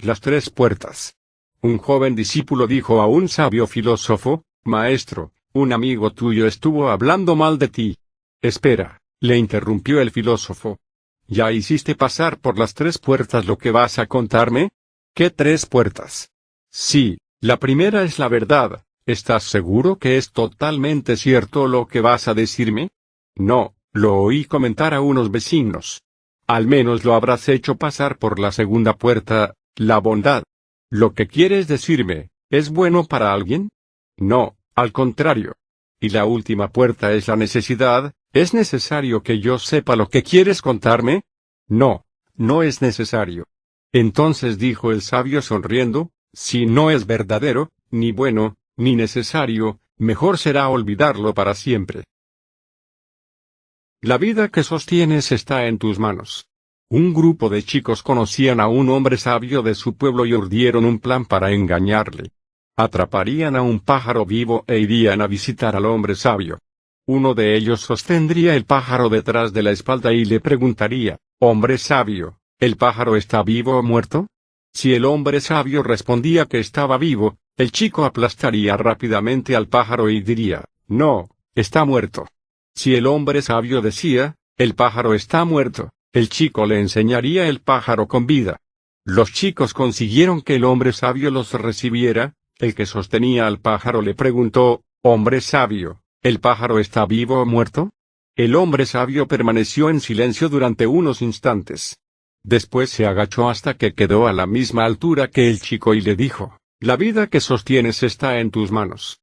Las tres puertas. Un joven discípulo dijo a un sabio filósofo: Maestro, un amigo tuyo estuvo hablando mal de ti. Espera, le interrumpió el filósofo. ¿Ya hiciste pasar por las tres puertas lo que vas a contarme? ¿Qué tres puertas? Sí, la primera es la verdad. ¿Estás seguro que es totalmente cierto lo que vas a decirme? No, lo oí comentar a unos vecinos. Al menos lo habrás hecho pasar por la segunda puerta, la bondad. ¿Lo que quieres decirme, es bueno para alguien? No, al contrario. Y la última puerta es la necesidad. ¿Es necesario que yo sepa lo que quieres contarme? No, no es necesario. Entonces dijo el sabio sonriendo: si no es verdadero, ni bueno, ni necesario, mejor será olvidarlo para siempre. La vida que sostienes está en tus manos. Un grupo de chicos conocían a un hombre sabio de su pueblo y urdieron un plan para engañarle. Atraparían a un pájaro vivo e irían a visitar al hombre sabio. Uno de ellos sostendría el pájaro detrás de la espalda y le preguntaría: Hombre sabio, ¿el pájaro está vivo o muerto? Si el hombre sabio respondía que estaba vivo, el chico aplastaría rápidamente al pájaro y diría: No, está muerto. Si el hombre sabio decía: El pájaro está muerto, el chico le enseñaría el pájaro con vida. Los chicos consiguieron que el hombre sabio los recibiera. El que sostenía al pájaro le preguntó: Hombre sabio, ¿el pájaro está vivo o muerto? El hombre sabio permaneció en silencio durante unos instantes. Después se agachó hasta que quedó a la misma altura que el chico y le dijo: La vida que sostienes está en tus manos.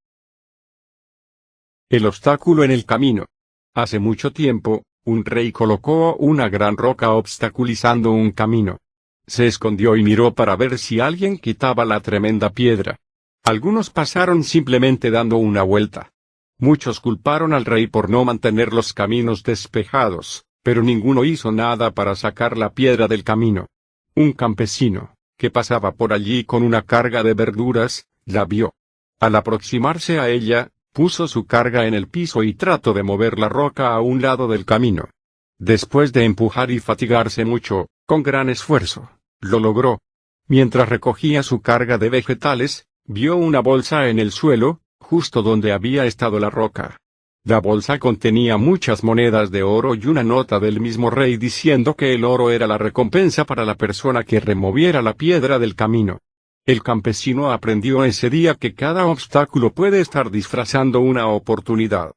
El obstáculo en el camino. Hace mucho tiempo, un rey colocó una gran roca obstaculizando un camino. Se escondió y miró para ver si alguien quitaba la tremenda piedra. Algunos pasaron simplemente dando una vuelta. Muchos culparon al rey por no mantener los caminos despejados, pero ninguno hizo nada para sacar la piedra del camino. Un campesino, que pasaba por allí con una carga de verduras, la vio. Al aproximarse a ella, puso su carga en el piso y trató de mover la roca a un lado del camino. Después de empujar y fatigarse mucho, con gran esfuerzo, lo logró. Mientras recogía su carga de vegetales, vio una bolsa en el suelo, justo donde había estado la roca. La bolsa contenía muchas monedas de oro y una nota del mismo rey diciendo que el oro era la recompensa para la persona que removiera la piedra del camino. El campesino aprendió ese día que cada obstáculo puede estar disfrazando una oportunidad.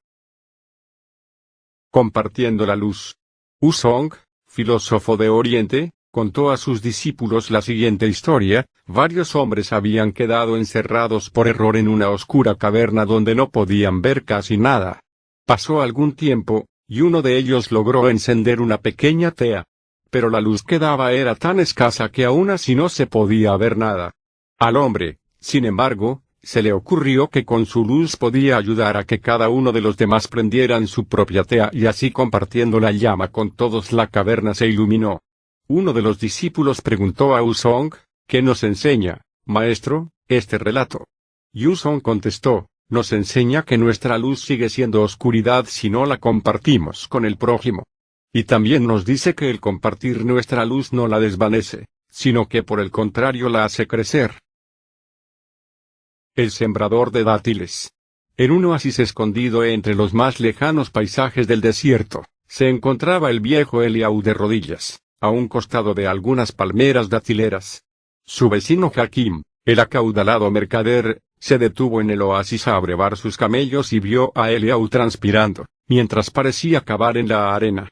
Compartiendo la luz. Wuzong, filósofo de Oriente, contó a sus discípulos la siguiente historia: varios hombres habían quedado encerrados por error en una oscura caverna donde no podían ver casi nada. Pasó algún tiempo, y uno de ellos logró encender una pequeña tea. Pero la luz que daba era tan escasa que aún así no se podía ver nada. Al hombre, sin embargo, se le ocurrió que con su luz podía ayudar a que cada uno de los demás prendieran su propia tea y así compartiendo la llama con todos la caverna se iluminó. Uno de los discípulos preguntó a Wuzong: ¿Qué nos enseña, maestro, este relato? Wuzong contestó: nos enseña que nuestra luz sigue siendo oscuridad si no la compartimos con el prójimo. Y también nos dice que el compartir nuestra luz no la desvanece, sino que por el contrario la hace crecer. El sembrador de dátiles. En un oasis escondido entre los más lejanos paisajes del desierto, se encontraba el viejo Eliau de rodillas, a un costado de algunas palmeras datileras. Su vecino Hakim, el acaudalado mercader, se detuvo en el oasis a abrevar sus camellos y vio a Eliau transpirando, mientras parecía cavar en la arena.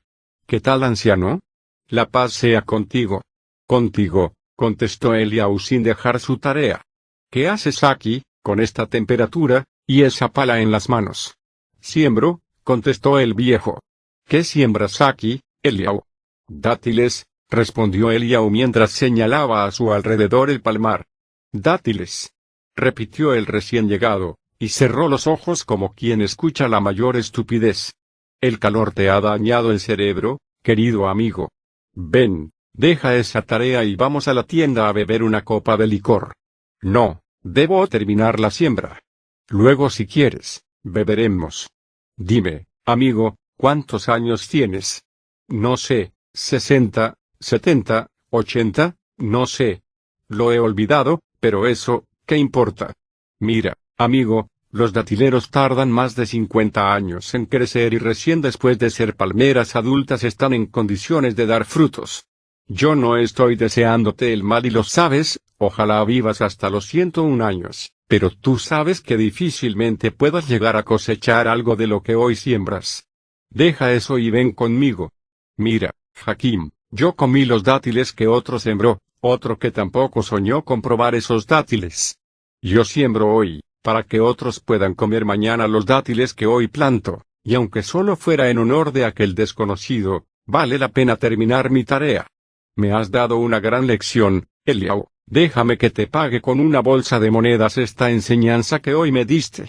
¿Qué tal, anciano? La paz sea contigo. Contigo, contestó Eliau sin dejar su tarea. ¿Qué haces aquí, con esta temperatura, y esa pala en las manos? Siembro, contestó el viejo. ¿Qué siembras aquí, Eliau? Dátiles, respondió Eliau mientras señalaba a su alrededor el palmar. Dátiles, repitió el recién llegado, y cerró los ojos como quien escucha la mayor estupidez. El calor te ha dañado el cerebro, querido amigo. Ven, deja esa tarea y vamos a la tienda a beber una copa de licor. No, debo terminar la siembra. Luego, si quieres, beberemos. Dime, amigo, ¿cuántos años tienes? No sé, 60, 70, 80, no sé. Lo he olvidado, pero eso, ¿qué importa? Mira, amigo, los datileros tardan más de 50 años en crecer y recién después de ser palmeras adultas están en condiciones de dar frutos. Yo no estoy deseándote el mal y lo sabes, ojalá vivas hasta los 101 años, pero tú sabes que difícilmente puedas llegar a cosechar algo de lo que hoy siembras. Deja eso y ven conmigo. Mira, Hakim, yo comí los dátiles que otro sembró, otro que tampoco soñó con probar esos dátiles. Yo siembro hoy, para que otros puedan comer mañana los dátiles que hoy planto, y aunque solo fuera en honor de aquel desconocido, vale la pena terminar mi tarea. Me has dado una gran lección, Eliau, déjame que te pague con una bolsa de monedas esta enseñanza que hoy me diste.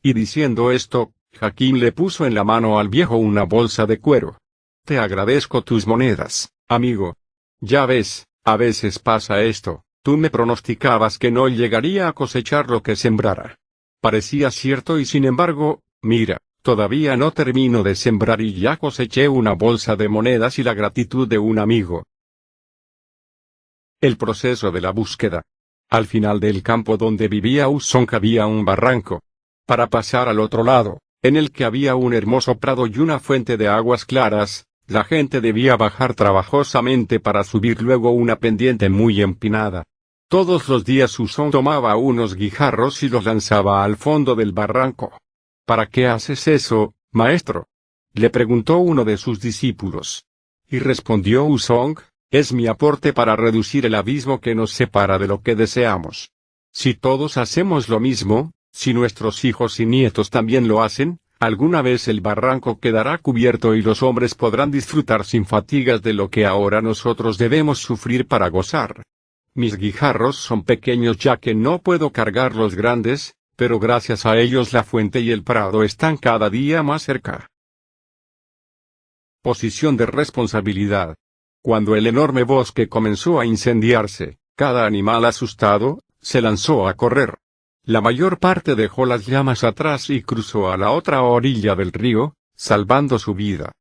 Y diciendo esto, Hakim le puso en la mano al viejo una bolsa de cuero. Te agradezco tus monedas, amigo. Ya ves, a veces pasa esto, tú me pronosticabas que no llegaría a cosechar lo que sembrara. Parecía cierto y sin embargo, mira, todavía no termino de sembrar y ya coseché una bolsa de monedas y la gratitud de un amigo. El proceso de la búsqueda. Al final del campo donde vivía Usong había un barranco. Para pasar al otro lado, en el que había un hermoso prado y una fuente de aguas claras, la gente debía bajar trabajosamente para subir luego una pendiente muy empinada. Todos los días Usong tomaba unos guijarros y los lanzaba al fondo del barranco. ¿Para qué haces eso, maestro?, le preguntó uno de sus discípulos. Y respondió Usong, es mi aporte para reducir el abismo que nos separa de lo que deseamos. Si todos hacemos lo mismo, si nuestros hijos y nietos también lo hacen, alguna vez el barranco quedará cubierto y los hombres podrán disfrutar sin fatigas de lo que ahora nosotros debemos sufrir para gozar. Mis guijarros son pequeños ya que no puedo cargar los grandes, pero gracias a ellos la fuente y el prado están cada día más cerca. Posición de responsabilidad. Cuando el enorme bosque comenzó a incendiarse, cada animal asustado, se lanzó a correr. La mayor parte dejó las llamas atrás y cruzó a la otra orilla del río, salvando su vida.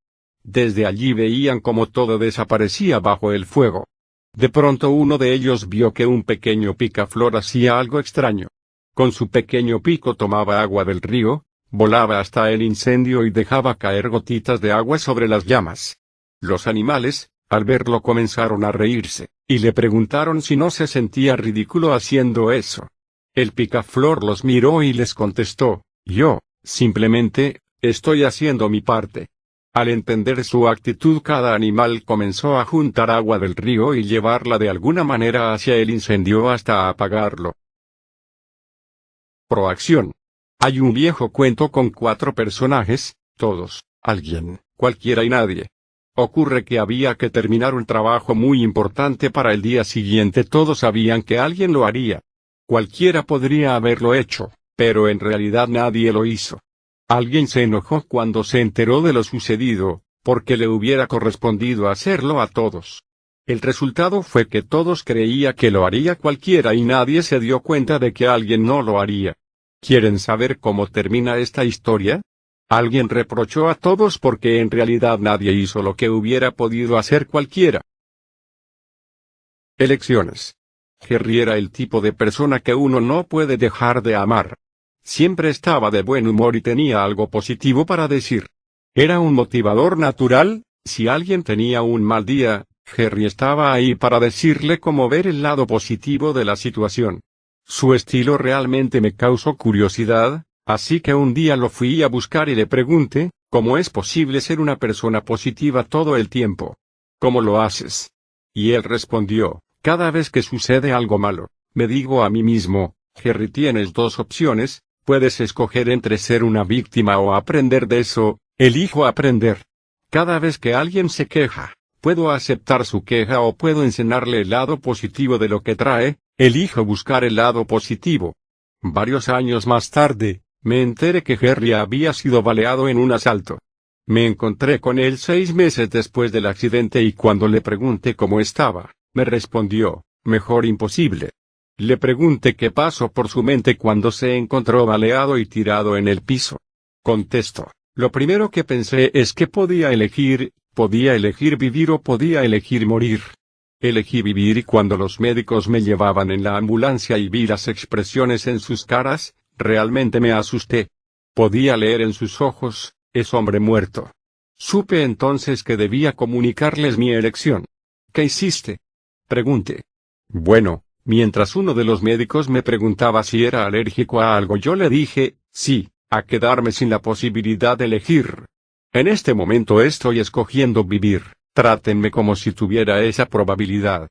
Desde allí veían cómo todo desaparecía bajo el fuego. De pronto uno de ellos vio que un pequeño picaflor hacía algo extraño. Con su pequeño pico tomaba agua del río, volaba hasta el incendio y dejaba caer gotitas de agua sobre las llamas. Los animales, al verlo comenzaron a reírse, y le preguntaron si no se sentía ridículo haciendo eso. El picaflor los miró y les contestó, yo, simplemente, estoy haciendo mi parte. Al entender su actitud cada animal comenzó a juntar agua del río y llevarla de alguna manera hacia el incendio hasta apagarlo. Proacción. Hay un viejo cuento con 4 personajes, todos, alguien, cualquiera y nadie. Ocurre que había que terminar un trabajo muy importante para el día siguiente. Todos sabían que alguien lo haría. Cualquiera podría haberlo hecho, pero en realidad nadie lo hizo. Alguien se enojó cuando se enteró de lo sucedido, porque le hubiera correspondido hacerlo a todos. El resultado fue que todos creían que lo haría cualquiera y nadie se dio cuenta de que alguien no lo haría. ¿Quieren saber cómo termina esta historia? Alguien reprochó a todos porque en realidad nadie hizo lo que hubiera podido hacer cualquiera. Elecciones. Jerry era el tipo de persona que uno no puede dejar de amar. Siempre estaba de buen humor y tenía algo positivo para decir. Era un motivador natural. Si alguien tenía un mal día, Jerry estaba ahí para decirle cómo ver el lado positivo de la situación. Su estilo realmente me causó curiosidad. Así que un día lo fui a buscar y le pregunté, ¿cómo es posible ser una persona positiva todo el tiempo? ¿Cómo lo haces? Y él respondió, cada vez que sucede algo malo, me digo a mí mismo, Jerry, tienes 2 opciones, puedes escoger entre ser una víctima o aprender de eso, elijo aprender. Cada vez que alguien se queja, puedo aceptar su queja o puedo enseñarle el lado positivo de lo que trae, elijo buscar el lado positivo. Varios años más tarde, me enteré que Jerry había sido baleado en un asalto. Me encontré con él 6 meses después del accidente y cuando le pregunté cómo estaba, me respondió, mejor imposible. Le pregunté qué pasó por su mente cuando se encontró baleado y tirado en el piso. Contestó, lo primero que pensé es que podía elegir vivir o podía elegir morir. Elegí vivir, y cuando los médicos me llevaban en la ambulancia y vi las expresiones en sus caras, realmente me asusté. Podía leer en sus ojos: es hombre muerto. Supe entonces que debía comunicarles mi elección. ¿Qué hiciste?, pregunté. Bueno, mientras uno de los médicos me preguntaba si era alérgico a algo, yo le dije: sí, a quedarme sin la posibilidad de elegir. En este momento estoy escogiendo vivir, trátenme como si tuviera esa probabilidad.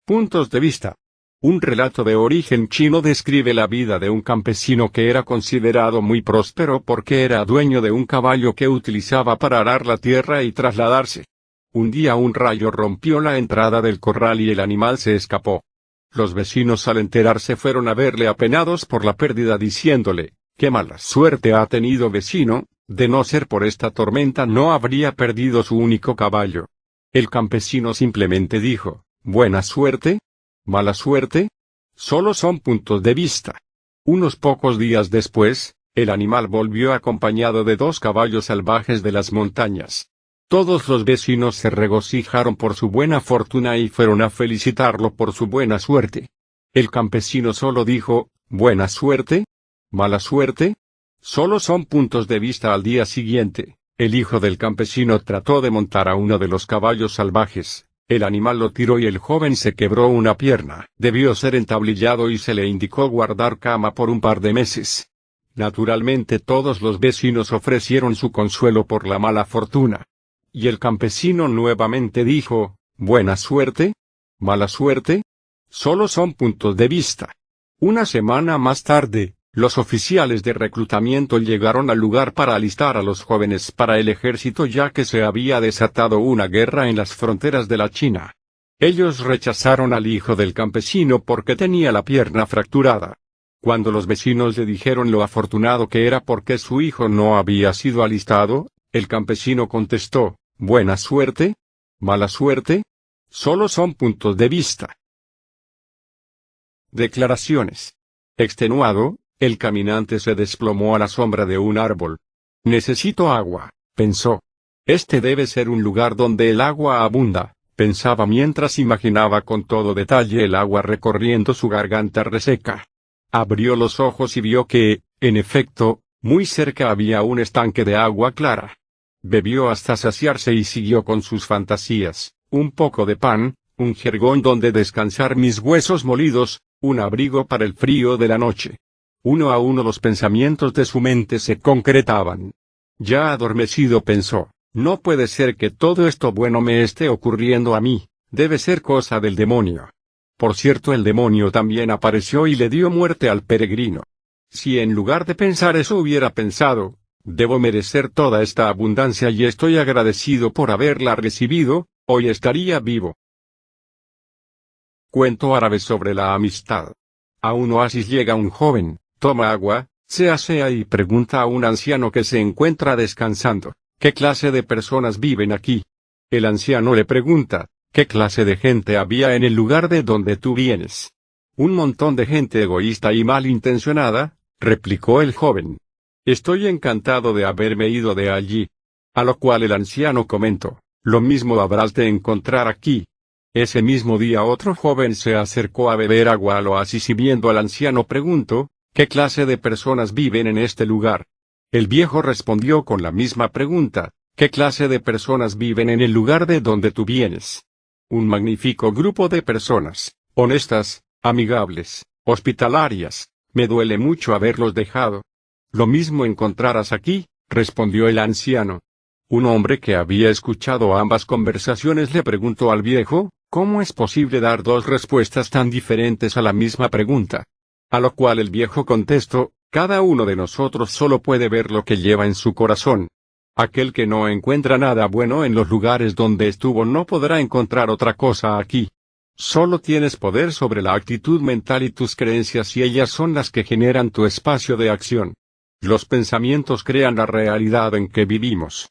Puntos de vista. Un relato de origen chino describe la vida de un campesino que era considerado muy próspero porque era dueño de un caballo que utilizaba para arar la tierra y trasladarse. Un día un rayo rompió la entrada del corral y el animal se escapó. Los vecinos, al enterarse, fueron a verle apenados por la pérdida, diciéndole: «¡Qué mala suerte ha tenido, vecino! De no ser por esta tormenta no habría perdido su único caballo». El campesino simplemente dijo: «¿Buena suerte? ¿Mala suerte? Solo son puntos de vista». Unos pocos días después, el animal volvió acompañado de 2 caballos salvajes de las montañas. Todos los vecinos se regocijaron por su buena fortuna y fueron a felicitarlo por su buena suerte. El campesino solo dijo: «¿Buena suerte? ¿Mala suerte? Solo son puntos de vista». Al día siguiente, el hijo del campesino trató de montar a uno de los caballos salvajes. El animal lo tiró y el joven se quebró una pierna. Debió ser entablillado y se le indicó guardar cama por un par de meses. Naturalmente todos los vecinos ofrecieron su consuelo por la mala fortuna. Y el campesino nuevamente dijo: «¿Buena suerte? ¿Mala suerte? Solo son puntos de vista». Una semana más tarde, los oficiales de reclutamiento llegaron al lugar para alistar a los jóvenes para el ejército, ya que se había desatado una guerra en las fronteras de la China. Ellos rechazaron al hijo del campesino porque tenía la pierna fracturada. Cuando los vecinos le dijeron lo afortunado que era porque su hijo no había sido alistado, el campesino contestó: «¿Buena suerte? ¿Mala suerte? Solo son puntos de vista». Declaraciones. Extenuado, el caminante se desplomó a la sombra de un árbol. «Necesito agua», pensó. «Este debe ser un lugar donde el agua abunda», pensaba mientras imaginaba con todo detalle el agua recorriendo su garganta reseca. Abrió los ojos y vio que, en efecto, muy cerca había un estanque de agua clara. Bebió hasta saciarse y siguió con sus fantasías: un poco de pan, un jergón donde descansar mis huesos molidos, un abrigo para el frío de la noche. Uno a uno los pensamientos de su mente se concretaban. Ya adormecido pensó: «No puede ser que todo esto bueno me esté ocurriendo a mí, debe ser cosa del demonio». Por cierto, el demonio también apareció y le dio muerte al peregrino. Si en lugar de pensar eso hubiera pensado: «Debo merecer toda esta abundancia y estoy agradecido por haberla recibido», hoy estaría vivo. Cuento árabe sobre la amistad. A un oasis llega un joven, toma agua, se asea y pregunta a un anciano que se encuentra descansando: «¿Qué clase de personas viven aquí?». El anciano le pregunta: «¿Qué clase de gente había en el lugar de donde tú vienes?». «Un montón de gente egoísta y malintencionada», replicó el joven. «Estoy encantado de haberme ido de allí». A lo cual el anciano comentó: «Lo mismo habrás de encontrar aquí». Ese mismo día otro joven se acercó a beber agua al oasis y viendo al anciano preguntó: «¿Qué clase de personas viven en este lugar?». El viejo respondió con la misma pregunta: «¿Qué clase de personas viven en el lugar de donde tú vienes?». «Un magnífico grupo de personas, honestas, amigables, hospitalarias. Me duele mucho haberlos dejado». «Lo mismo encontrarás aquí», respondió el anciano. Un hombre que había escuchado ambas conversaciones le preguntó al viejo: «¿Cómo es posible dar 2 respuestas tan diferentes a la misma pregunta?». A lo cual el viejo contestó: «Cada uno de nosotros solo puede ver lo que lleva en su corazón. Aquel que no encuentra nada bueno en los lugares donde estuvo no podrá encontrar otra cosa aquí. Solo tienes poder sobre la actitud mental y tus creencias, y ellas son las que generan tu espacio de acción. Los pensamientos crean la realidad en que vivimos».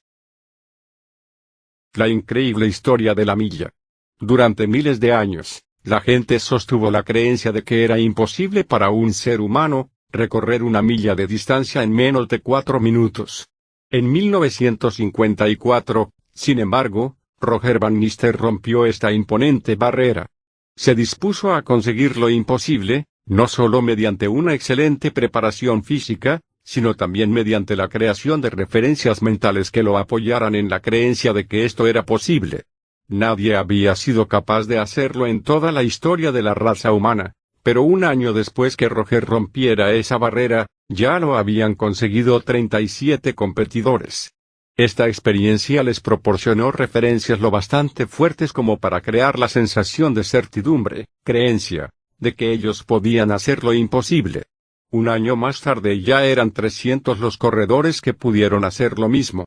La increíble historia de la milla. Durante miles de años, la gente sostuvo la creencia de que era imposible para un ser humano recorrer una milla de distancia en menos de 4 minutos. En 1954, sin embargo, Roger Bannister rompió esta imponente barrera. Se dispuso a conseguir lo imposible, no solo mediante una excelente preparación física, sino también mediante la creación de referencias mentales que lo apoyaran en la creencia de que esto era posible. Nadie había sido capaz de hacerlo en toda la historia de la raza humana, pero un año después que Roger rompiera esa barrera, ya lo habían conseguido 37 competidores. Esta experiencia les proporcionó referencias lo bastante fuertes como para crear la sensación de certidumbre, creencia, de que ellos podían hacer lo imposible. Un año más tarde ya eran 300 los corredores que pudieron hacer lo mismo.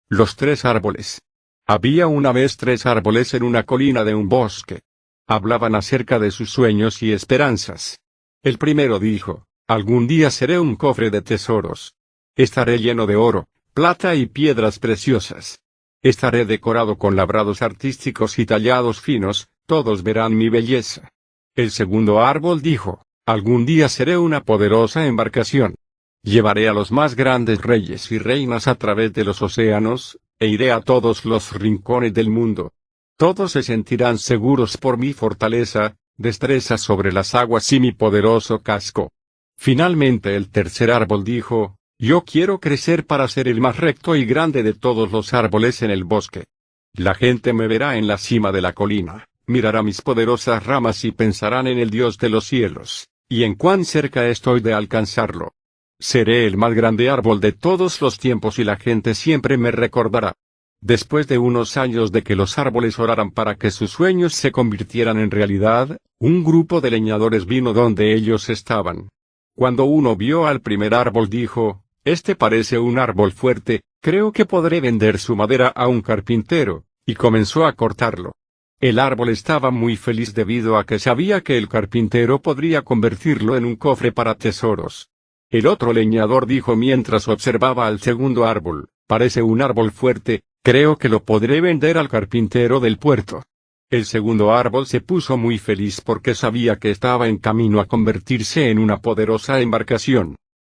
Los 3 árboles. Había una vez 3 árboles en una colina de un bosque. Hablaban acerca de sus sueños y esperanzas. El primero dijo: algún día seré un cofre de tesoros. Estaré lleno de oro, plata y piedras preciosas. Estaré decorado con labrados artísticos y tallados finos, todos verán mi belleza. El segundo árbol dijo: algún día seré una poderosa embarcación. Llevaré a los más grandes reyes y reinas a través de los océanos, e iré a todos los rincones del mundo. Todos se sentirán seguros por mi fortaleza, destreza sobre las aguas y mi poderoso casco. Finalmente el tercer árbol dijo: yo quiero crecer para ser el más recto y grande de todos los árboles en el bosque. La gente me verá en la cima de la colina, mirará mis poderosas ramas y pensarán en el Dios de los cielos, y en cuán cerca estoy de alcanzarlo. Seré el más grande árbol de todos los tiempos y la gente siempre me recordará. Después de unos años de que los árboles oraran para que sus sueños se convirtieran en realidad, un grupo de leñadores vino donde ellos estaban. Cuando uno vio al primer árbol dijo: este parece un árbol fuerte, creo que podré vender su madera a un carpintero, y comenzó a cortarlo. El árbol estaba muy feliz debido a que sabía que el carpintero podría convertirlo en un cofre para tesoros. El otro leñador dijo mientras observaba al segundo árbol: parece un árbol fuerte, creo que lo podré vender al carpintero del puerto. El segundo árbol se puso muy feliz porque sabía que estaba en camino a convertirse en una poderosa embarcación.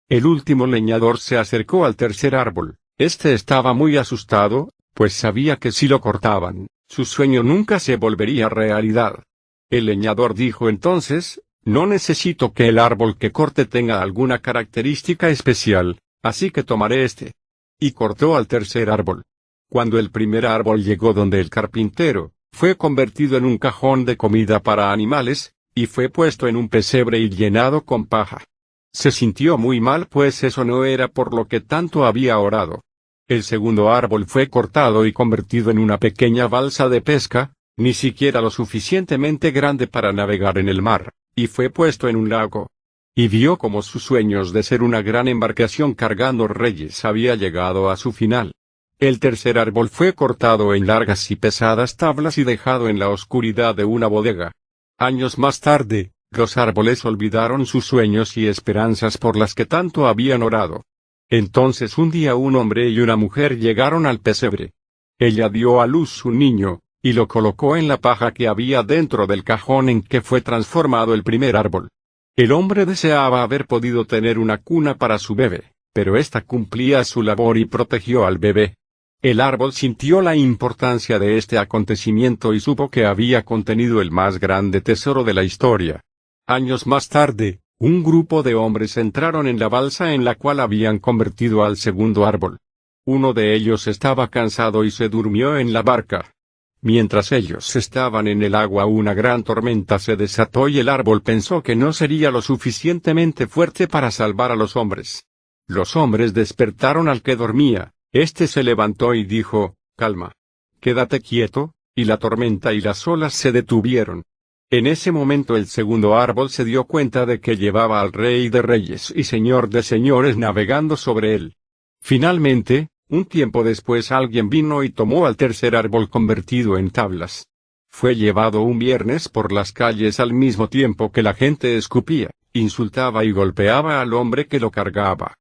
El último leñador se acercó al tercer árbol. Este estaba muy asustado, pues sabía que si lo cortaban, su sueño nunca se volvería realidad. El leñador dijo entonces: no necesito que el árbol que corte tenga alguna característica especial, así que tomaré este. Y cortó al tercer árbol. Cuando el primer árbol llegó donde el carpintero, fue convertido en un cajón de comida para animales, y fue puesto en un pesebre y llenado con paja. Se sintió muy mal pues eso no era por lo que tanto había orado. El segundo árbol fue cortado y convertido en una pequeña balsa de pesca, ni siquiera lo suficientemente grande para navegar en el mar, y fue puesto en un lago. Y vio como sus sueños de ser una gran embarcación cargando reyes había llegado a su final. El tercer árbol fue cortado en largas y pesadas tablas y dejado en la oscuridad de una bodega. Años más tarde, los árboles olvidaron sus sueños y esperanzas por las que tanto habían orado. Entonces un día un hombre y una mujer llegaron al pesebre. Ella dio a luz un niño, y lo colocó en la paja que había dentro del cajón en que fue transformado el primer árbol. El hombre deseaba haber podido tener una cuna para su bebé, pero ésta cumplía su labor y protegió al bebé. El árbol sintió la importancia de este acontecimiento y supo que había contenido el más grande tesoro de la historia. Años más tarde, un grupo de hombres entraron en la balsa en la cual habían convertido al segundo árbol. Uno de ellos estaba cansado y se durmió en la barca. Mientras ellos estaban en el agua una gran tormenta se desató y el árbol pensó que no sería lo suficientemente fuerte para salvar a los hombres. Los hombres despertaron al que dormía. Este se levantó y dijo: calma. Quédate quieto, y la tormenta y las olas se detuvieron. En ese momento el segundo árbol se dio cuenta de que llevaba al Rey de Reyes y Señor de Señores navegando sobre él. Finalmente, un tiempo después alguien vino y tomó al tercer árbol convertido en tablas. Fue llevado un viernes por las calles al mismo tiempo que la gente escupía, insultaba y golpeaba al hombre que lo cargaba.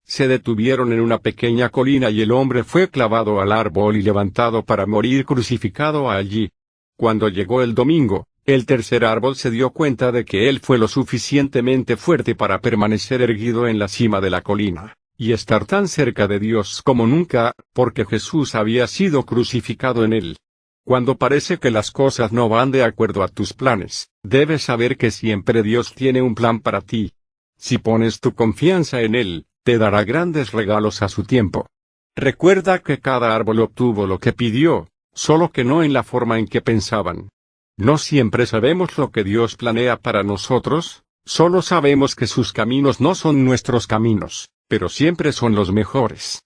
Se detuvieron en una pequeña colina y el hombre fue clavado al árbol y levantado para morir crucificado allí. Cuando llegó el domingo, el tercer árbol se dio cuenta de que él fue lo suficientemente fuerte para permanecer erguido en la cima de la colina, y estar tan cerca de Dios como nunca, porque Jesús había sido crucificado en él. Cuando parece que las cosas no van de acuerdo a tus planes, debes saber que siempre Dios tiene un plan para ti. Si pones tu confianza en Él, te dará grandes regalos a su tiempo. Recuerda que cada árbol obtuvo lo que pidió, solo que no en la forma en que pensaban. No siempre sabemos lo que Dios planea para nosotros, solo sabemos que sus caminos no son nuestros caminos, pero siempre son los mejores.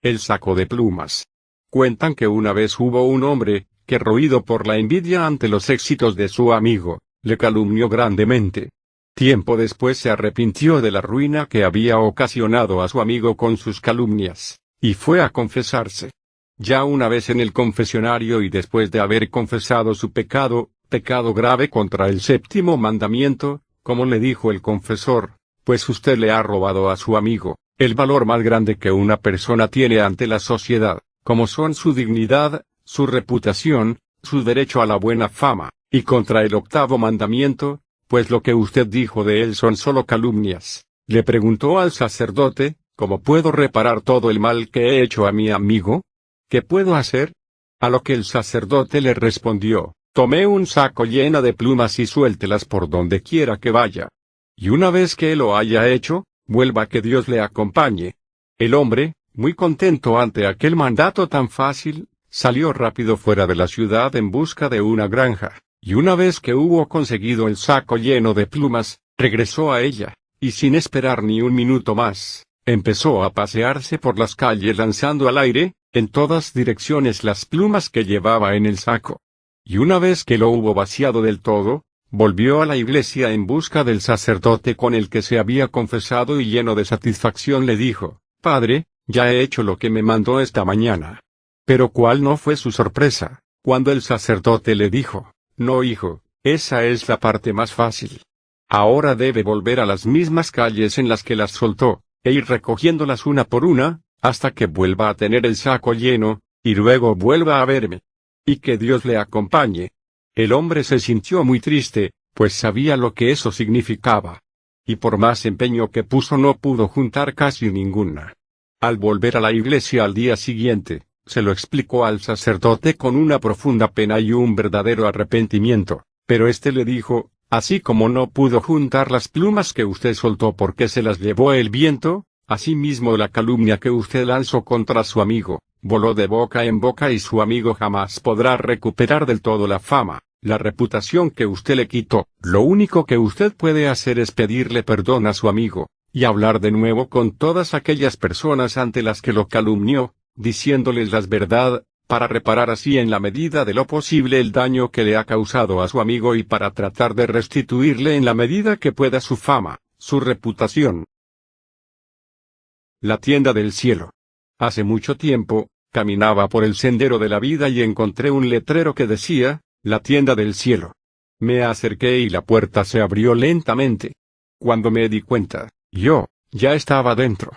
El saco de plumas. Cuentan que una vez hubo un hombre, que roído por la envidia ante los éxitos de su amigo, le calumnió grandemente. Tiempo después se arrepintió de la ruina que había ocasionado a su amigo con sus calumnias, y fue a confesarse. Ya una vez en el confesionario y después de haber confesado su pecado, pecado grave contra el séptimo mandamiento, como le dijo el confesor, pues usted le ha robado a su amigo, el valor más grande que una persona tiene ante la sociedad, como son su dignidad, su reputación, su derecho a la buena fama, y contra el octavo mandamiento, pues lo que usted dijo de él son solo calumnias. Le preguntó al sacerdote, ¿cómo puedo reparar todo el mal que he hecho a mi amigo? ¿Qué puedo hacer? A lo que el sacerdote le respondió, tome un saco lleno de plumas y suéltelas por donde quiera que vaya. Y una vez que lo haya hecho, vuelva, que Dios le acompañe. El hombre, muy contento ante aquel mandato tan fácil, salió rápido fuera de la ciudad en busca de una granja, y una vez que hubo conseguido el saco lleno de plumas, regresó a ella, y sin esperar ni un minuto más, empezó a pasearse por las calles lanzando al aire, en todas direcciones, las plumas que llevaba en el saco. Y una vez que lo hubo vaciado del todo, volvió a la iglesia en busca del sacerdote con el que se había confesado y lleno de satisfacción le dijo, Padre, ya he hecho lo que me mandó esta mañana. Pero ¿cuál no fue su sorpresa, cuando el sacerdote le dijo, no hijo, esa es la parte más fácil. Ahora debe volver a las mismas calles en las que las soltó, e ir recogiéndolas una por una, hasta que vuelva a tener el saco lleno, y luego vuelva a verme. Y que Dios le acompañe. El hombre se sintió muy triste, pues sabía lo que eso significaba. Y por más empeño que puso no pudo juntar casi ninguna. Al volver a la iglesia al día siguiente, se lo explicó al sacerdote con una profunda pena y un verdadero arrepentimiento, pero éste le dijo, así como no pudo juntar las plumas que usted soltó porque se las llevó el viento, asimismo la calumnia que usted lanzó contra su amigo, voló de boca en boca y su amigo jamás podrá recuperar del todo la fama, la reputación que usted le quitó. Lo único que usted puede hacer es pedirle perdón a su amigo, y hablar de nuevo con todas aquellas personas ante las que lo calumnió, diciéndoles la verdad, para reparar así en la medida de lo posible el daño que le ha causado a su amigo y para tratar de restituirle en la medida que pueda su fama, su reputación. La tienda del cielo. Hace mucho tiempo, caminaba por el sendero de la vida y encontré un letrero que decía, la tienda del cielo. Me acerqué y la puerta se abrió lentamente. Cuando me di cuenta, yo, ya estaba dentro.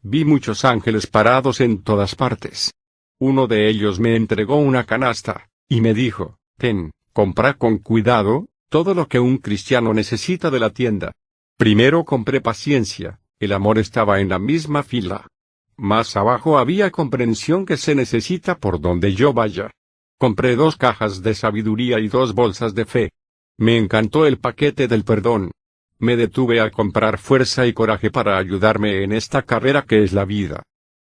Vi muchos ángeles parados en todas partes. Uno de ellos me entregó una canasta, y me dijo, ten, compra con cuidado, todo lo que un cristiano necesita de la tienda. Primero compré paciencia, el amor estaba en la misma fila. Más abajo había comprensión que se necesita por donde yo vaya. Compré 2 cajas de sabiduría y 2 bolsas de fe. Me encantó el paquete del perdón. Me detuve a comprar fuerza y coraje para ayudarme en esta carrera que es la vida.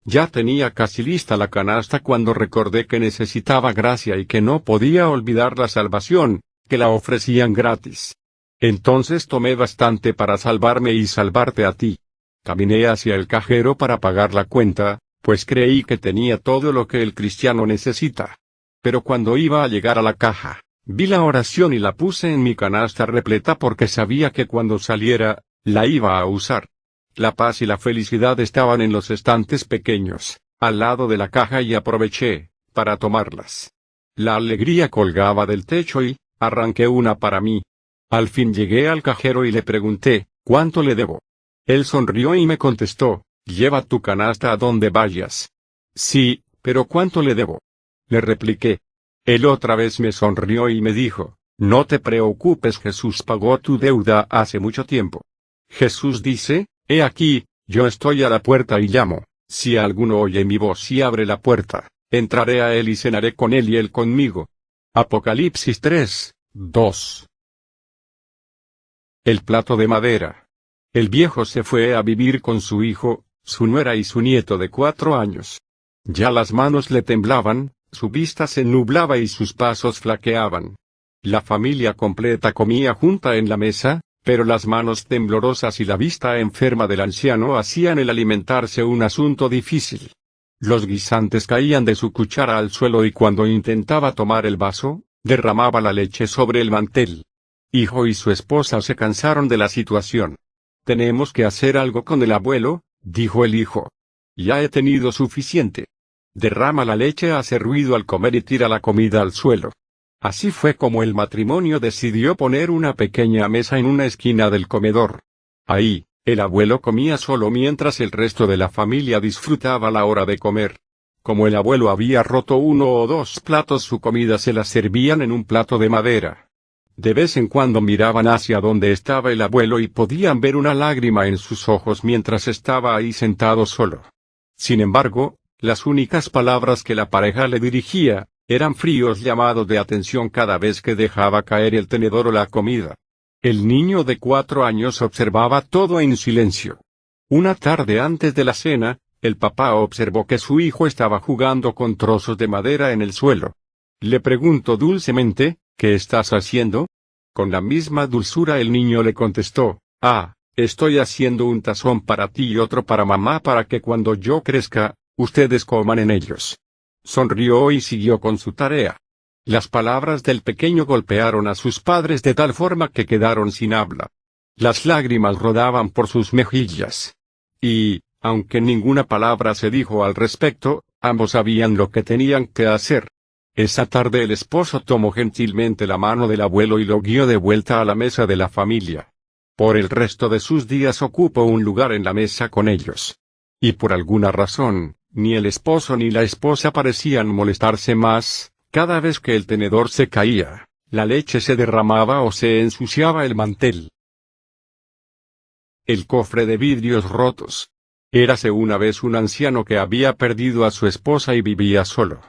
Ya tenía casi lista la canasta cuando recordé que necesitaba gracia y que no podía olvidar la salvación, que la ofrecían gratis. Entonces tomé bastante para salvarme y salvarte a ti. Caminé hacia el cajero para pagar la cuenta, pues creí que tenía todo lo que el cristiano necesita. Pero cuando iba a llegar a la caja, vi la oración y la puse en mi canasta repleta porque sabía que cuando saliera, la iba a usar. La paz y la felicidad estaban en los estantes pequeños, al lado de la caja y aproveché, para tomarlas. La alegría colgaba del techo y, arranqué una para mí. Al fin llegué al cajero y le pregunté, ¿cuánto le debo? Él sonrió y me contestó, lleva tu canasta a donde vayas. Sí, pero ¿cuánto le debo? Le repliqué. Él otra vez me sonrió y me dijo, no te preocupes, Jesús pagó tu deuda hace mucho tiempo. Jesús dice, he aquí, Yo estoy a la puerta y llamo. Si alguno oye mi voz y abre la puerta, entraré a él y cenaré con él y él conmigo. Apocalipsis 3:2. El plato de madera. El viejo se fue a vivir con su hijo, su nuera y su nieto de 4 años. Ya las manos le temblaban, su vista se nublaba y sus pasos flaqueaban. La familia completa comía junta en la mesa, pero las manos temblorosas y la vista enferma del anciano hacían el alimentarse un asunto difícil. Los guisantes caían de su cuchara al suelo y cuando intentaba tomar el vaso, derramaba la leche sobre el mantel. Hijo y su esposa se cansaron de la situación. Tenemos que hacer algo con el abuelo, dijo el hijo. Ya he tenido suficiente. Derrama la leche, hace ruido al comer y tira la comida al suelo. Así fue como el matrimonio decidió poner una pequeña mesa en una esquina del comedor. Ahí, el abuelo comía solo mientras el resto de la familia disfrutaba la hora de comer. Como el abuelo había roto 1 o 2 platos, su comida se la servían en un plato de madera. De vez en cuando miraban hacia donde estaba el abuelo y podían ver una lágrima en sus ojos mientras estaba ahí sentado solo. Sin embargo, las únicas palabras que la pareja le dirigía, eran fríos llamados de atención cada vez que dejaba caer el tenedor o la comida. El niño de 4 años observaba todo en silencio. Una tarde antes de la cena, el papá observó que su hijo estaba jugando con trozos de madera en el suelo. Le preguntó dulcemente, ¿qué estás haciendo? Con la misma dulzura el niño le contestó, estoy haciendo un tazón para ti y otro para mamá para que cuando yo crezca, ustedes coman en ellos. Sonrió y siguió con su tarea. Las palabras del pequeño golpearon a sus padres de tal forma que quedaron sin habla. Las lágrimas rodaban por sus mejillas. Y, aunque ninguna palabra se dijo al respecto, ambos sabían lo que tenían que hacer. Esa tarde el esposo tomó gentilmente la mano del abuelo y lo guió de vuelta a la mesa de la familia. Por el resto de sus días ocupó un lugar en la mesa con ellos. Y por alguna razón, ni el esposo ni la esposa parecían molestarse más. Cada vez que el tenedor se caía, la leche se derramaba o se ensuciaba el mantel. El cofre de vidrios rotos. Érase una vez un anciano que había perdido a su esposa y vivía solo.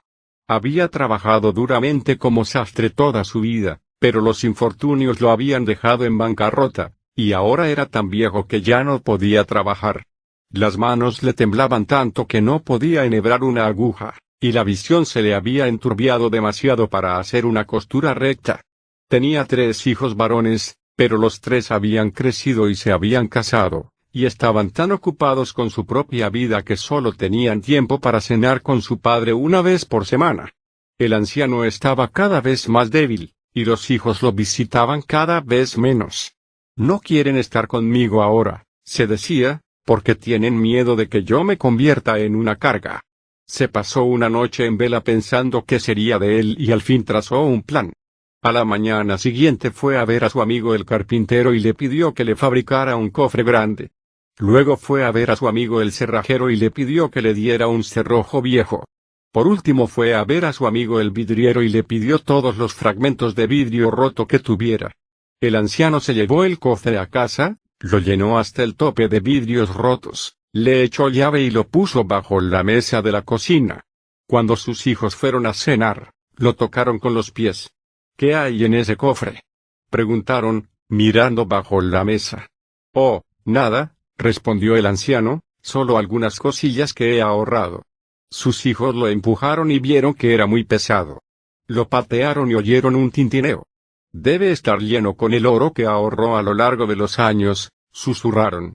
Había trabajado duramente como sastre toda su vida, pero los infortunios lo habían dejado en bancarrota, y ahora era tan viejo que ya no podía trabajar. Las manos le temblaban tanto que no podía enhebrar una aguja, y la visión se le había enturbiado demasiado para hacer una costura recta. Tenía 3 hijos varones, pero los 3 habían crecido y se habían casado, y estaban tan ocupados con su propia vida que solo tenían tiempo para cenar con su padre una vez por semana. El anciano estaba cada vez más débil, y los hijos lo visitaban cada vez menos. No quieren estar conmigo ahora, se decía, porque tienen miedo de que yo me convierta en una carga. Se pasó una noche en vela pensando qué sería de él y al fin trazó un plan. A la mañana siguiente fue a ver a su amigo el carpintero y le pidió que le fabricara un cofre grande. Luego fue a ver a su amigo el cerrajero y le pidió que le diera un cerrojo viejo. Por último fue a ver a su amigo el vidriero y le pidió todos los fragmentos de vidrio roto que tuviera. El anciano se llevó el cofre a casa, lo llenó hasta el tope de vidrios rotos, le echó llave y lo puso bajo la mesa de la cocina. Cuando sus hijos fueron a cenar, lo tocaron con los pies. ¿Qué hay en ese cofre?, preguntaron, mirando bajo la mesa. Oh, nada, respondió el anciano, solo algunas cosillas que he ahorrado. Sus hijos lo empujaron y vieron que era muy pesado. Lo patearon y oyeron un tintineo. Debe estar lleno con el oro que ahorró a lo largo de los años, susurraron.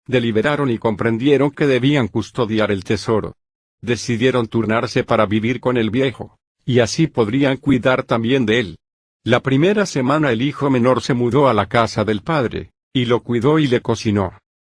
Deliberaron y comprendieron que debían custodiar el tesoro. Decidieron turnarse para vivir con el viejo, y así podrían cuidar también de él. La primera semana el hijo menor se mudó a la casa del padre, y lo cuidó y le cocinó.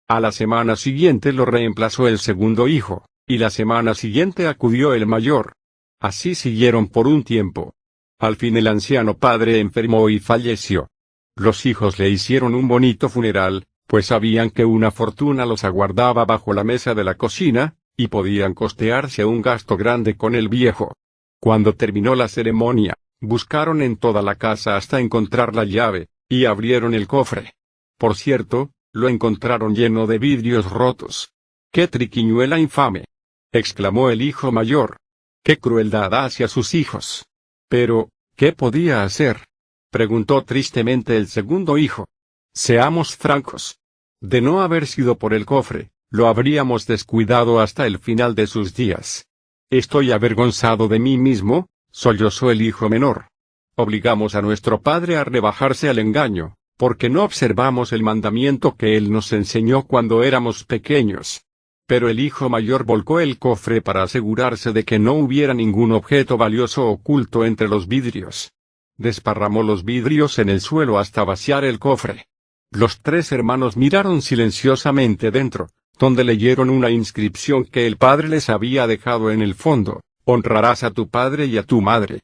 A la semana siguiente lo reemplazó el segundo hijo, y la semana siguiente acudió el mayor. Así siguieron por un tiempo. Al fin el anciano padre enfermó y falleció. Los hijos le hicieron un bonito funeral, pues sabían que una fortuna los aguardaba bajo la mesa de la cocina, y podían costearse un gasto grande con el viejo. Cuando terminó la ceremonia, buscaron en toda la casa hasta encontrar la llave, y abrieron el cofre. Por cierto, Lo encontraron lleno de vidrios rotos. ¡Qué triquiñuela infame!, exclamó el hijo mayor. ¡Qué crueldad hacia sus hijos! Pero, ¿qué podía hacer?, preguntó tristemente el segundo hijo. Seamos francos. De no haber sido por el cofre, lo habríamos descuidado hasta el final de sus días. Estoy avergonzado de mí mismo, sollozó el hijo menor. Obligamos a nuestro padre a rebajarse al engaño, porque no observamos el mandamiento que él nos enseñó cuando éramos pequeños. Pero el hijo mayor volcó el cofre para asegurarse de que no hubiera ningún objeto valioso oculto entre los vidrios. Desparramó los vidrios en el suelo hasta vaciar el cofre. Los tres hermanos miraron silenciosamente dentro, donde leyeron una inscripción que el padre les había dejado en el fondo: honrarás a tu padre y a tu madre.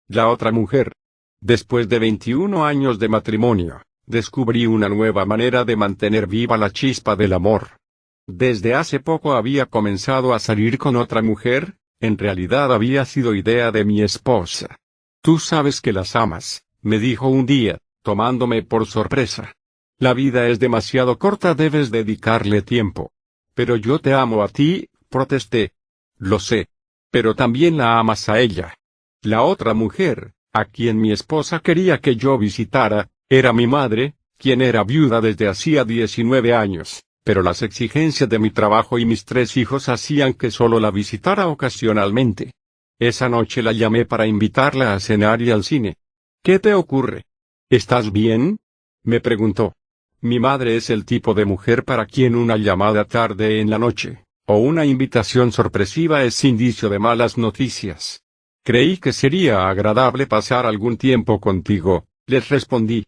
La otra mujer. Después de 21 años de matrimonio, descubrí una nueva manera de mantener viva la chispa del amor. Desde hace poco había comenzado a salir con otra mujer. En realidad había sido idea de mi esposa. Tú sabes que las amas, me dijo un día, tomándome por sorpresa. La vida es demasiado corta, debes dedicarle tiempo. Pero yo te amo a ti, protesté. Lo sé. Pero también la amas a ella. La otra mujer, a quien mi esposa quería que yo visitara, era mi madre, quien era viuda desde hacía 19 años, pero las exigencias de mi trabajo y mis 3 hijos hacían que solo la visitara ocasionalmente. Esa noche la llamé para invitarla a cenar y al cine. ¿Qué te ocurre? ¿Estás bien?, me preguntó. Mi madre es el tipo de mujer para quien una llamada tarde en la noche, o una invitación sorpresiva es indicio de malas noticias. Creí que sería agradable pasar algún tiempo contigo, les respondí.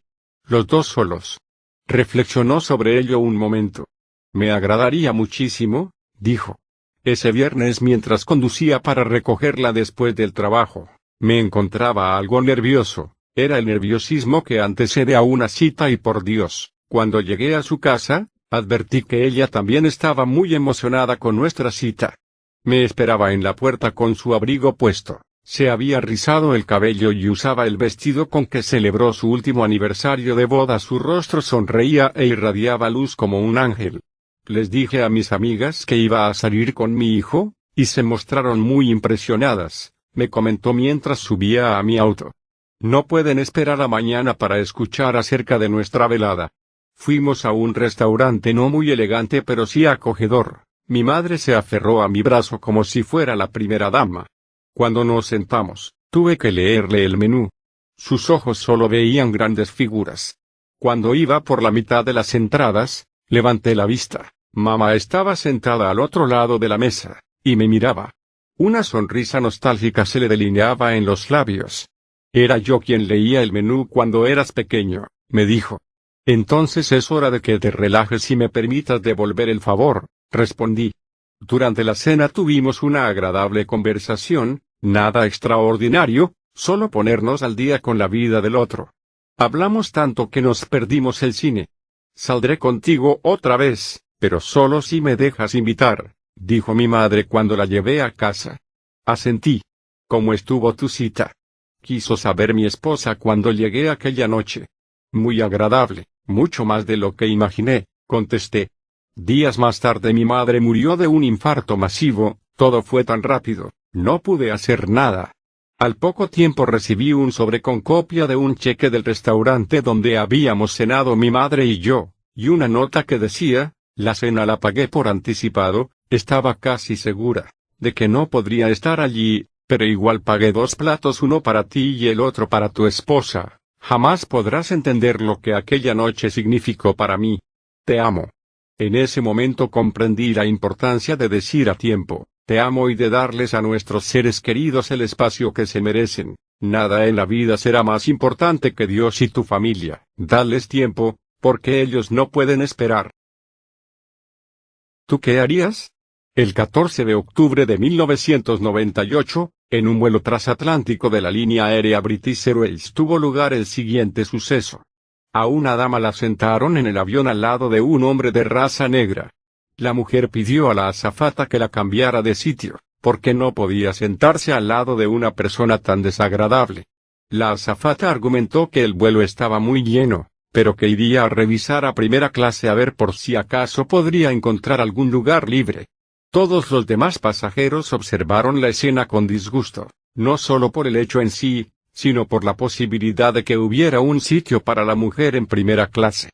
Los dos solos. Reflexionó sobre ello un momento. Me agradaría muchísimo, dijo. Ese viernes, mientras conducía para recogerla después del trabajo, me encontraba algo nervioso. Era el nerviosismo que antecede a una cita y, por Dios, cuando llegué a su casa, advertí que ella también estaba muy emocionada con nuestra cita. Me esperaba en la puerta con su abrigo puesto. Se había rizado el cabello y usaba el vestido con que celebró su último aniversario de boda. Su rostro sonreía e irradiaba luz como un ángel. Les dije a mis amigas que iba a salir con mi hijo, y se mostraron muy impresionadas, me comentó mientras subía a mi auto. No pueden esperar a mañana para escuchar acerca de nuestra velada. Fuimos a un restaurante no muy elegante pero sí acogedor. Mi madre se aferró a mi brazo como si fuera la primera dama. Cuando nos sentamos, tuve que leerle el menú. Sus ojos solo veían grandes figuras. Cuando iba por la mitad de las entradas, levanté la vista. Mamá estaba sentada al otro lado de la mesa, y me miraba. Una sonrisa nostálgica se le delineaba en los labios. Era yo quien leía el menú cuando eras pequeño, me dijo. Entonces es hora de que te relajes y me permitas devolver el favor, respondí. Durante la cena tuvimos una agradable conversación, nada extraordinario, solo ponernos al día con la vida del otro. Hablamos tanto que nos perdimos el cine. Saldré contigo otra vez, pero solo si me dejas invitar, dijo mi madre cuando la llevé a casa. Asentí. ¿Cómo estuvo tu cita?, quiso saber mi esposa cuando llegué aquella noche. Muy agradable, mucho más de lo que imaginé, contesté. Días más tarde mi madre murió de un infarto masivo, todo fue tan rápido, no pude hacer nada. Al poco tiempo recibí un sobre con copia de un cheque del restaurante donde habíamos cenado mi madre y yo, y una nota que decía, la cena la pagué por anticipado, estaba casi segura de que no podría estar allí, pero igual pagué 2 platos, uno para ti y el otro para tu esposa. Jamás podrás entender lo que aquella noche significó para mí. Te amo. En ese momento comprendí la importancia de decir a tiempo, te amo, y de darles a nuestros seres queridos el espacio que se merecen. Nada en la vida será más importante que Dios y tu familia. Dales tiempo, porque ellos no pueden esperar. ¿Tú qué harías? El 14 de octubre de 1998, en un vuelo transatlántico de la línea aérea British Airways tuvo lugar el siguiente suceso. A una dama la sentaron en el avión al lado de un hombre de raza negra. La mujer pidió a la azafata que la cambiara de sitio, porque no podía sentarse al lado de una persona tan desagradable. La azafata argumentó que el vuelo estaba muy lleno, pero que iría a revisar a primera clase a ver por si acaso podría encontrar algún lugar libre. Todos los demás pasajeros observaron la escena con disgusto, no solo por el hecho en sí, sino por la posibilidad de que hubiera un sitio para la mujer en primera clase.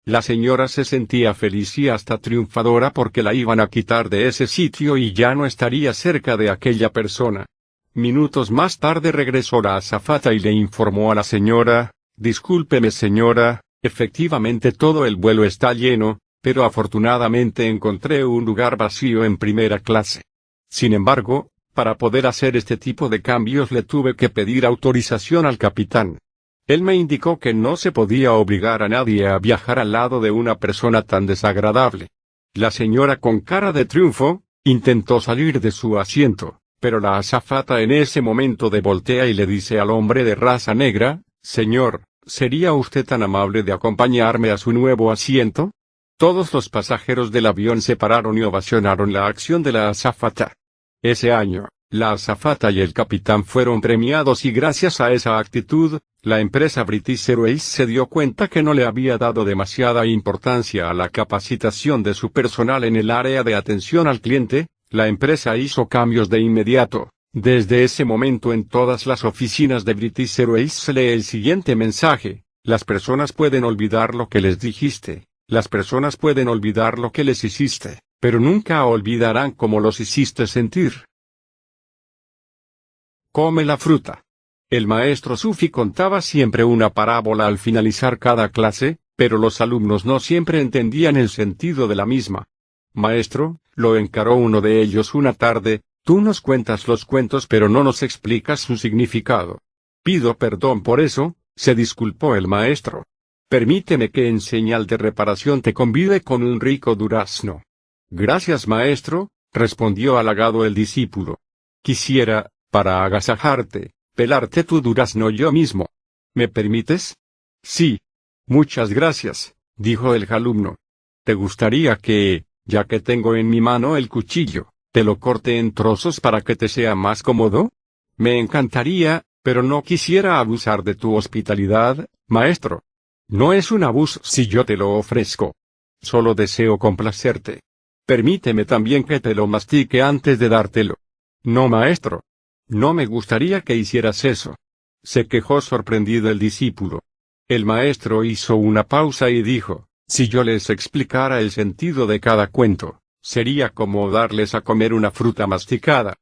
La señora se sentía feliz y hasta triunfadora porque la iban a quitar de ese sitio y ya no estaría cerca de aquella persona. Minutos más tarde regresó la azafata y le informó a la señora: «Discúlpeme señora, efectivamente todo el vuelo está lleno, pero afortunadamente encontré un lugar vacío en primera clase. Sin embargo, para poder hacer este tipo de cambios le tuve que pedir autorización al capitán. Él me indicó que no se podía obligar a nadie a viajar al lado de una persona tan desagradable». La señora, con cara de triunfo, intentó salir de su asiento, pero la azafata en ese momento de voltea y le dice al hombre de raza negra: «Señor, ¿sería usted tan amable de acompañarme a su nuevo asiento?». Todos los pasajeros del avión se pararon y ovacionaron la acción de la azafata. Ese año, la azafata y el capitán fueron premiados y gracias a esa actitud, la empresa British Airways se dio cuenta que no le había dado demasiada importancia a la capacitación de su personal en el área de atención al cliente. La empresa hizo cambios de inmediato. Desde ese momento en todas las oficinas de British Airways se lee el siguiente mensaje: «Las personas pueden olvidar lo que les dijiste, las personas pueden olvidar lo que les hiciste, pero nunca olvidarán cómo los hiciste sentir». Come la fruta. El maestro Sufi contaba siempre una parábola al finalizar cada clase, pero los alumnos no siempre entendían el sentido de la misma. «Maestro», lo encaró uno de ellos una tarde, «tú nos cuentas los cuentos pero no nos explicas su significado». «Pido perdón por eso», se disculpó el maestro. «Permíteme que en señal de reparación te convide con un rico durazno». «Gracias maestro», respondió halagado el discípulo. «Quisiera, para agasajarte, pelarte tu durazno yo mismo. ¿Me permites?». «Sí». «Muchas gracias», dijo el alumno. «¿Te gustaría que, ya que tengo en mi mano el cuchillo, te lo corte en trozos para que te sea más cómodo?». «Me encantaría, pero no quisiera abusar de tu hospitalidad, maestro». «No es un abuso si yo te lo ofrezco. Solo deseo complacerte. Permíteme también que te lo mastique antes de dártelo». «No, maestro. No me gustaría que hicieras eso», se quejó sorprendido el discípulo. El maestro hizo una pausa y dijo: «Si yo les explicara el sentido de cada cuento, sería como darles a comer una fruta masticada».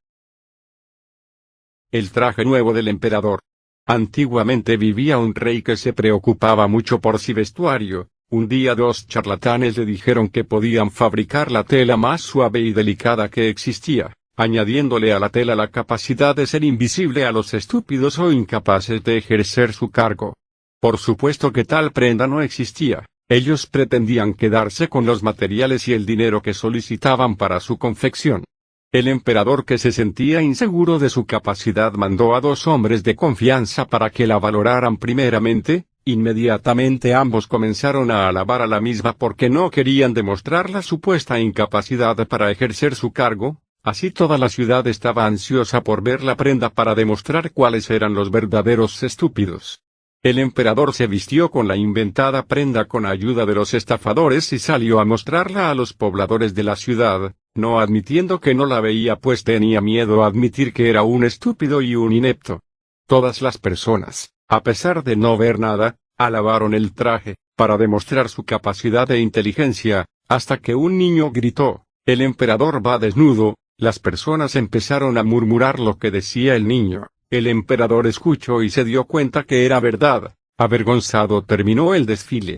El traje nuevo del emperador. Antiguamente vivía un rey que se preocupaba mucho por su vestuario. Un día dos charlatanes le dijeron que podían fabricar la tela más suave y delicada que existía, añadiéndole a la tela la capacidad de ser invisible a los estúpidos o incapaces de ejercer su cargo. Por supuesto que tal prenda no existía. Ellos pretendían quedarse con los materiales y el dinero que solicitaban para su confección. El emperador, que se sentía inseguro de su capacidad, mandó a dos hombres de confianza para que la valoraran primeramente. Inmediatamente ambos comenzaron a alabar a la misma porque no querían demostrar la supuesta incapacidad para ejercer su cargo. Así toda la ciudad estaba ansiosa por ver la prenda para demostrar cuáles eran los verdaderos estúpidos. El emperador se vistió con la inventada prenda con ayuda de los estafadores y salió a mostrarla a los pobladores de la ciudad, no admitiendo que no la veía pues tenía miedo a admitir que era un estúpido y un inepto. Todas las personas, a pesar de no ver nada, alabaron el traje, para demostrar su capacidad e inteligencia, hasta que un niño gritó: «El emperador va desnudo». Las personas empezaron a murmurar lo que decía el niño. El emperador escuchó y se dio cuenta que era verdad. Avergonzado terminó el desfile.